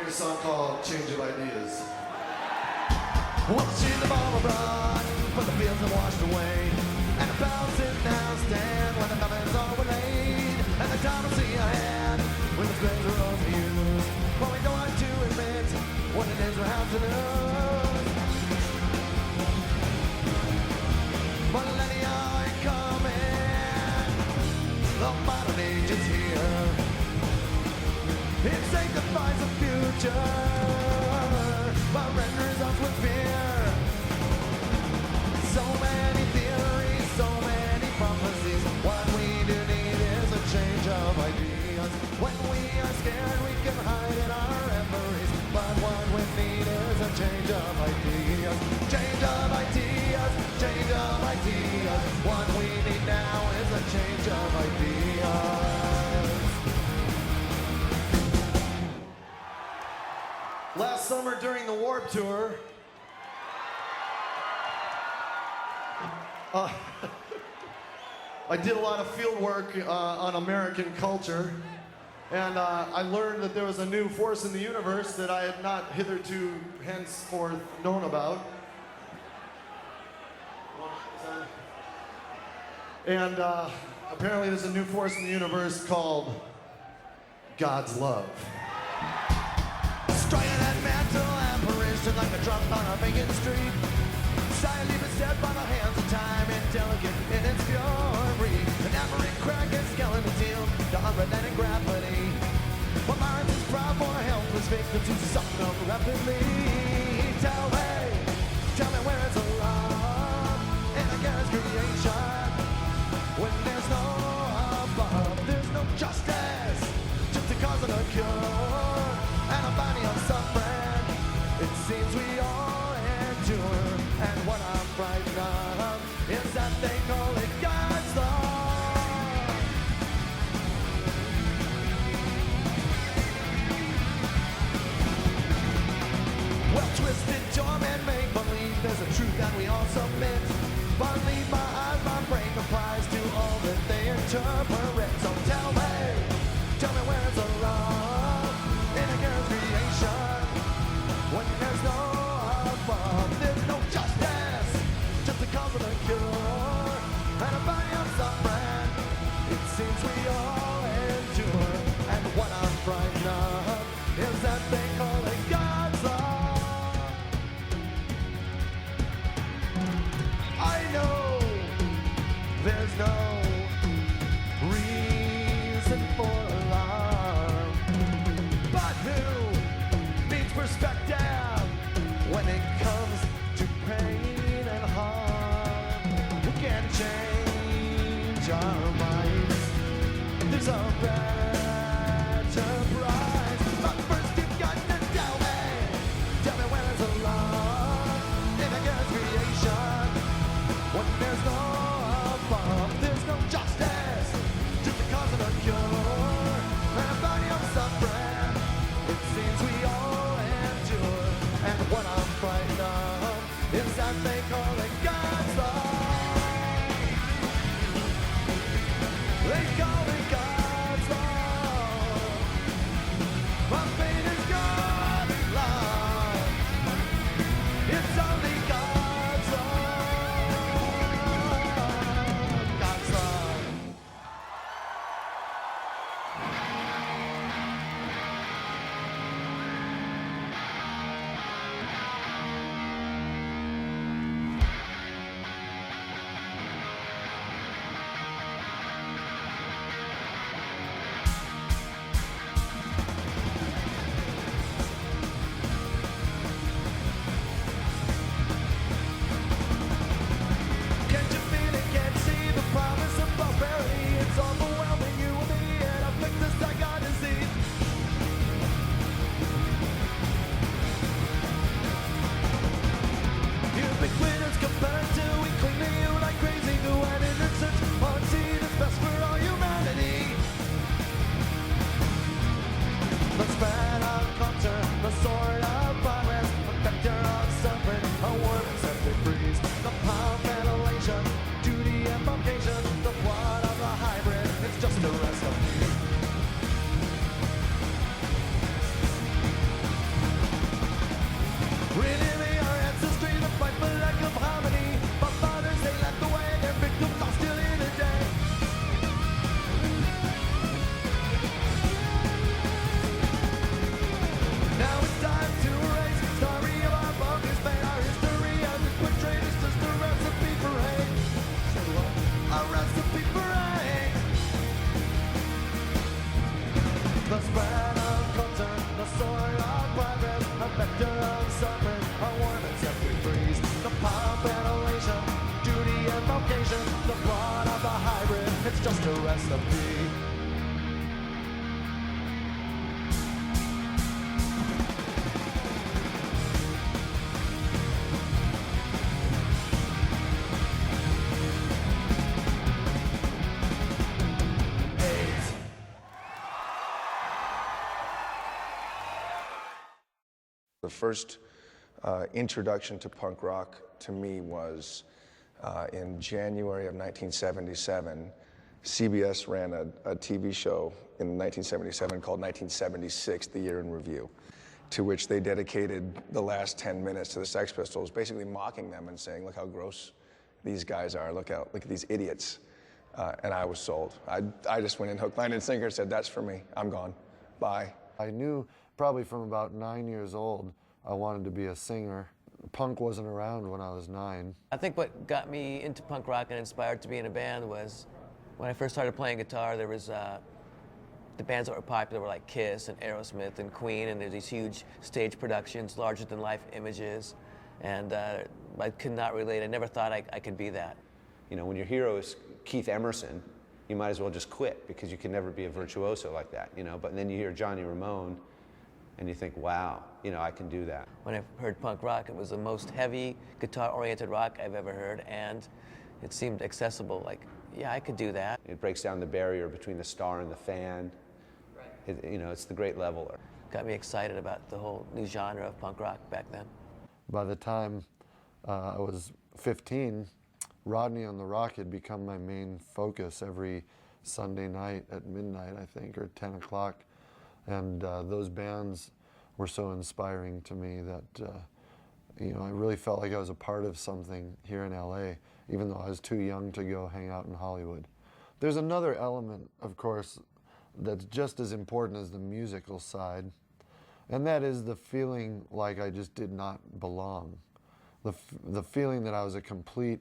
A song called Change of Ideas. Well, she's the bomb abroad, but the fields are washed away. And the bells in now stand when the numbers are laid. And the time will see ahead when the screens are all used. But we don't want to admit what it is we have to lose. Millennia are coming, the modern age is here. It sanctifies the future, but renders us with fear. So many theories, so many prophecies. What we do need is a change of ideas. When we are scared, we can hide in our reveries. But what we need is a change of ideas. Change of ideas, change of ideas. What we need now is a change of ideas. Last summer during the Warped Tour, I did a lot of field work on American culture, and I learned that there was a new force in the universe that I had not hitherto henceforth known about. And apparently there's a new force in the universe called God's love. Striking that mental apparition like a drop on a vacant street. Silently beset by the hands of time, indelicate in its fury. An aberrant crack and skeleton deal to unrelenting gravity. What minds is proud for helpless victims who suffer rapidly. Tell me where is the love in a God's creation? When there's no above, there's no justice, just a cause of a cure. And a body of suffering, it seems we all endure. And what I'm frightened of is that they call it God's law. Well, twisted torment, make believe there's a truth that we all submit. But leave my eyes, my brain comprised to all that they interpret. So tell me where's the love in a girl's creation? When there's no above, there's no justice, just a cause of a cure. And a body of suffering, it seems we all endure. And what I'm frightened of is that they call it God's law. I know there's no reason for alarm, but who needs perspective when it comes to pain and harm? We can change our minds. There's a better price. But first you've got to tell me where there's a love in a God's creation. When there's no above, there's no justice, just a cause of a cure. And a body of suffering, it seems we all endure. And what I'm frightened of is that they call it God's law. They call it God's law. just a recipe. The first introduction to punk rock to me was in January of 1977. CBS ran a TV show in 1977 called 1976, The Year in Review, to which they dedicated the last 10 minutes to the Sex Pistols, basically mocking them and saying, look how gross these guys are, look at these idiots. And I was sold. I just went in hook, line, and sinker, said, that's for me, I'm gone, bye. I knew probably from about 9 years old I wanted to be a singer. Punk wasn't around when I was 9. I think what got me into punk rock and inspired to be in a band was when I first started playing guitar, there was the bands that were popular were like Kiss and Aerosmith and Queen, and there's these huge stage productions, larger than life images, and I could not relate. I never thought I could be that. You know, when your hero is Keith Emerson, you might as well just quit because you can never be a virtuoso like that, you know. But then you hear Johnny Ramone and you think, wow, you know, I can do that. When I heard punk rock, it was the most heavy guitar-oriented rock I've ever heard, and it seemed accessible, like, yeah, I could do that. It breaks down the barrier between the star and the fan. Right. You know, it's the great leveler. Got me excited about the whole new genre of punk rock back then. By the time I was 15, Rodney on the Rock had become my main focus every Sunday night at midnight, I think, or 10 o'clock. And those bands were so inspiring to me that, you know, I really felt like I was a part of something here in LA, even though I was too young to go hang out in Hollywood. There's another element, of course, that's just as important as the musical side, and that is the feeling like I just did not belong. The feeling that I was a complete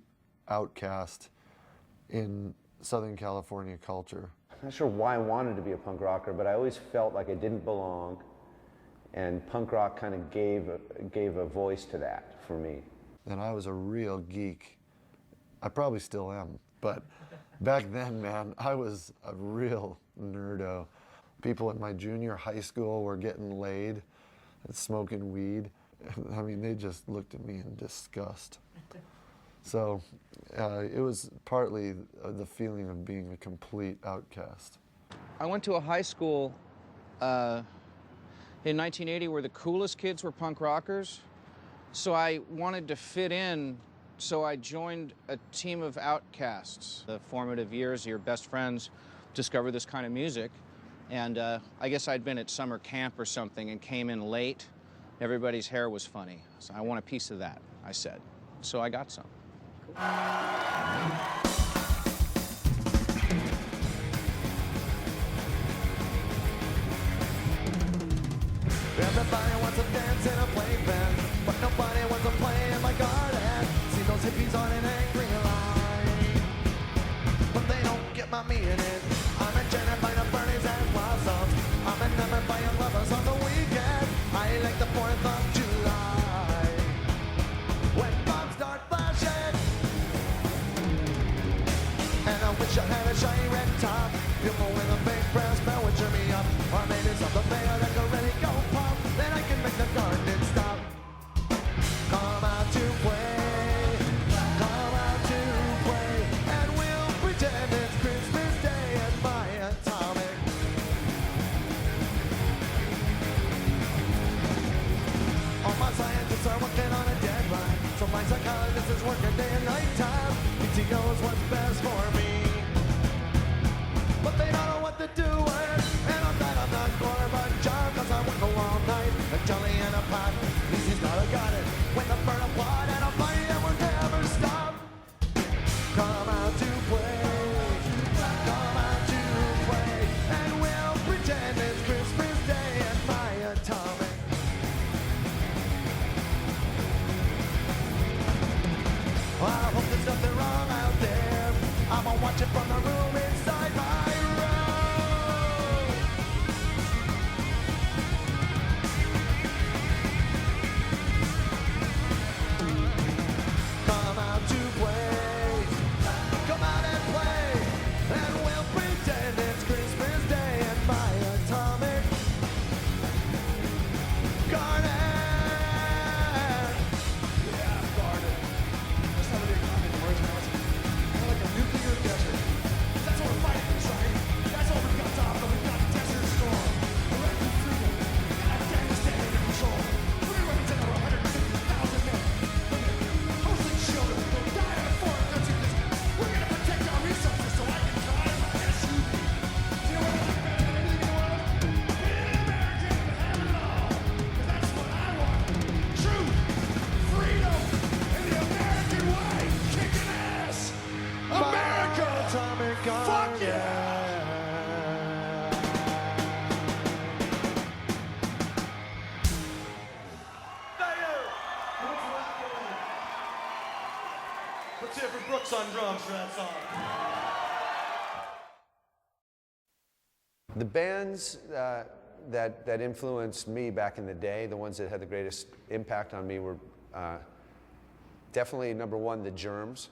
outcast in Southern California culture. I'm not sure why I wanted to be a punk rocker, but I always felt like I didn't belong, and punk rock kind of gave a voice to that for me. And I was a real geek. I probably still am, but back then, man, I was a real nerdo. People at my junior high school were getting laid and smoking weed. I mean, they just looked at me in disgust. So it was partly the feeling of being a complete outcast. I went to a high school in 1980 where the coolest kids were punk rockers. So I wanted to fit in, so I joined a team of outcasts. The formative years, your best friends discover this kind of music. And I guess I'd been at summer camp or something and came in late. Everybody's hair was funny. So I want a piece of that, I said. So I got some. Everybody wants to dance in a playpen, but nobody wants to play in my garden. See those hippies on an angry line, but they don't get my meaning. I'm enchanted by the birdies and blossoms. I'm enamored by your lovers on the weekend. I like the 4th of July, when bombs start flashing. And I wish I had a shiny red top. People with a big brass bell would cheer me up. Or maybe something bigger that could really go pop. Then I can make the garden stop. Come out to play. Come out to play. And we'll pretend it's Christmas Day at my atomic. All my scientists are working on a deadline. So my psychologist is working day and night time. He knows what's best for me, but they don't know what to do with. And I'm glad I'm not Gorbachev, cause I work a long night, a jelly and a pot. Easy's gotta got it, with a burn a plot and a fight that will never stop. Come out to play, come out to play, and we'll pretend it's Christmas Day at my atomic. I hope there's nothing wrong out there. I'ma watch it from the room inside my room. Brooks on drums for that song. The bands that influenced me back in the day, the ones that had the greatest impact on me were definitely number one, the Germs.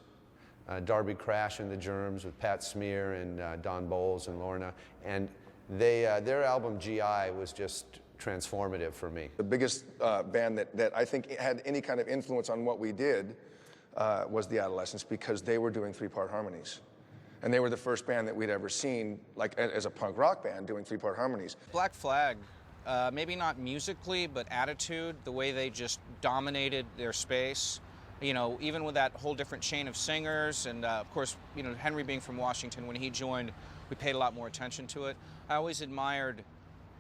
Darby Crash and the Germs with Pat Smear and Don Bowles and Lorna. And their album GI was just transformative for me. The biggest band that I think had any kind of influence on what we did was the Adolescents, because they were doing three-part harmonies. And they were the first band that we'd ever seen, like as a punk rock band, doing three-part harmonies. Black Flag, maybe not musically, but attitude, the way they just dominated their space. You know, even with that whole different chain of singers, and of course, you know, Henry being from Washington, when he joined, we paid a lot more attention to it. I always admired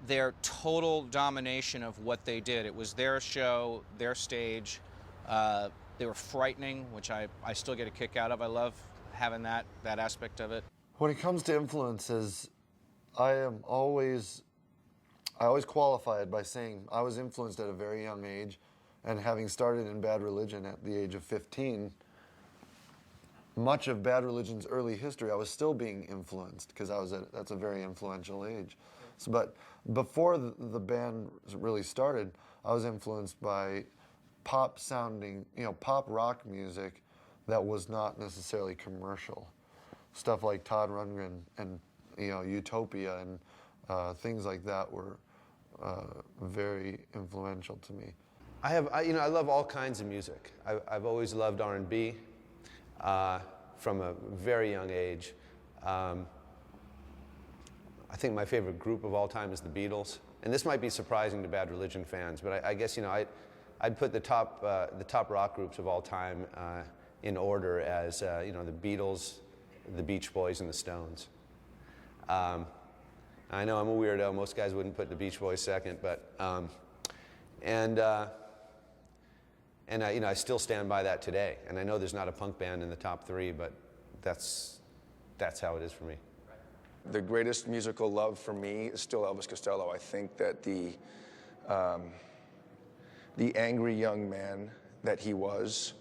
their total domination of what they did. It was their show, their stage. They were frightening, which I still get a kick out of. I love having that aspect of it. When it comes to influences, I always qualify it by saying I was influenced at a very young age, and having started in Bad Religion at the age of 15, much of Bad Religion's early history, I was still being influenced because that's a very influential age. So, but before the band really started, I was influenced by pop-sounding, pop rock music that was not necessarily commercial. Stuff like Todd Rundgren and Utopia and things like that were very influential to me. I love all kinds of music. I've always loved R&B from a very young age. I think my favorite group of all time is the Beatles, and this might be surprising to Bad Religion fans, but I guess I'd put the top rock groups of all time in order as the Beatles, the Beach Boys, and the Stones. I know I'm a weirdo. Most guys wouldn't put the Beach Boys second, but I still stand by that today. And I know there's not a punk band in the top three, but that's how it is for me. The greatest musical love for me is still Elvis Costello. I think that the angry young man that he was,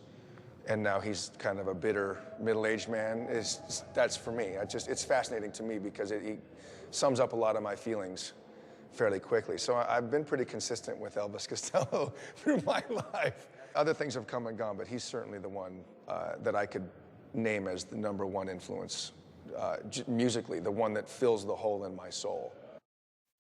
and now he's kind of a bitter middle-aged man, that's for me. It's fascinating to me because he sums up a lot of my feelings fairly quickly. So I've been pretty consistent with Elvis Costello through my life. Other things have come and gone, but he's certainly the one that I could name as the number one influence musically, the one that fills the hole in my soul.